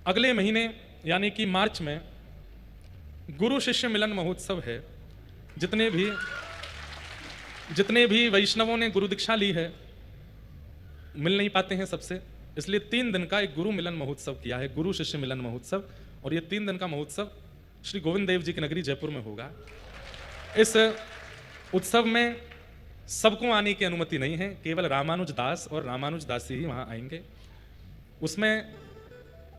अगले महीने यानी कि मार्च में गुरु शिष्य मिलन महोत्सव है। जितने भी वैष्णवों ने गुरु दीक्षा ली है मिल नहीं पाते हैं सबसे, इसलिए 3 दिन का एक गुरु मिलन महोत्सव किया है, गुरु शिष्य मिलन महोत्सव। और ये 3 दिन का महोत्सव श्री गोविंद देव जी की नगरी जयपुर में होगा। इस उत्सव में सबको आने की अनुमति नहीं है, केवल रामानुज दास और रामानुज दासी ही वहां आएंगे। उसमें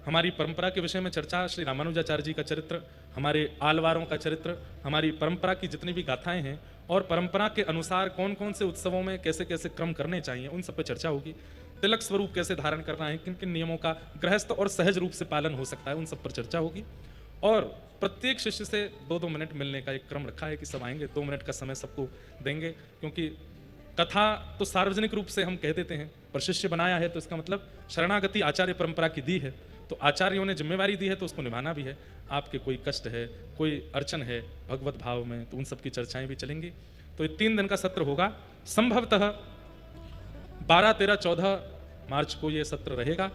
हमारी परंपरा के विषय में चर्चा, श्री रामानुजाचार्य जी का चरित्र, हमारे आलवारों का चरित्र, हमारी परंपरा की जितनी भी गाथाएं हैं और परंपरा के अनुसार कौन कौन से उत्सवों में कैसे कैसे क्रम करने चाहिए, उन सब पर चर्चा होगी। तिलक स्वरूप कैसे धारण करना है, किन किन नियमों का गृहस्थ और सहज रूप से पालन हो सकता है, उन सब पर चर्चा होगी। और प्रत्येक शिष्य से 2-2 मिनट मिलने का एक क्रम रखा है कि सब आएंगे, 2 मिनट का समय सबको देंगे, क्योंकि कथा तो सार्वजनिक रूप से हम कह देते हैं, पर शिष्य बनाया है तो इसका मतलब शरणागति आचार्य परंपरा की दी है, तो आचार्यों ने जिम्मेवारी दी है तो उसको निभाना भी है। आपके कोई कष्ट है, कोई अर्चन है भगवत भाव में, तो उन सब की चर्चाएं भी चलेंगी। तो ये 3 दिन का सत्र होगा। संभवतः 12, 13, 14 मार्च को ये सत्र रहेगा।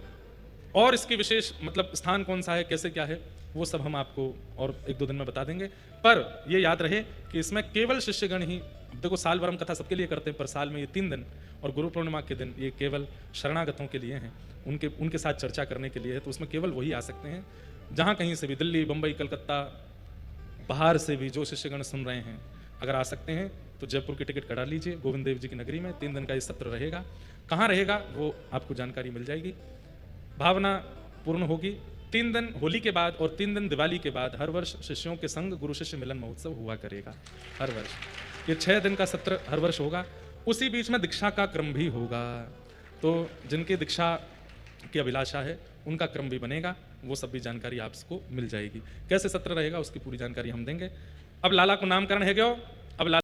और इसकी विशेष मतलब स्थान कौन सा है, कैसे क्या है, वो सब हम आपको और 1-2 दिन में बता देंगे। पर ये याद रहे कि इसमें केवल शिष्यगण ही, देखो साल भर हम कथा सबके लिए करते हैं, पर साल में ये 3 दिन और गुरु पूर्णिमा के दिन ये केवल शरणागतों के लिए हैं, उनके साथ चर्चा करने के लिए है। तो उसमें केवल वही आ सकते हैं। जहाँ कहीं से भी, दिल्ली, बम्बई, कलकत्ता, बाहर से भी जो शिष्यगण सुन रहे हैं, अगर आ सकते हैं तो जयपुर की टिकट कटा लीजिए। गोविंद देव जी की नगरी में 3 दिन का ये सत्र रहेगा। कहाँ रहेगा वो आपको जानकारी मिल जाएगी। भावना पूर्ण होगी। 3 दिन होली के बाद और 3 दिन दिवाली के बाद हर वर्ष शिष्यों के संग गुरु शिष्य मिलन महोत्सव हुआ करेगा हर वर्ष। ये 6 दिन का सत्र हर वर्ष होगा। उसी बीच में दीक्षा का क्रम भी होगा, तो जिनकी दीक्षा की अभिलाषा है उनका क्रम भी बनेगा, वो सब भी जानकारी आपको मिल जाएगी। कैसे सत्र रहेगा उसकी पूरी जानकारी हम देंगे। अब लाला को नामकरण है गयो। अब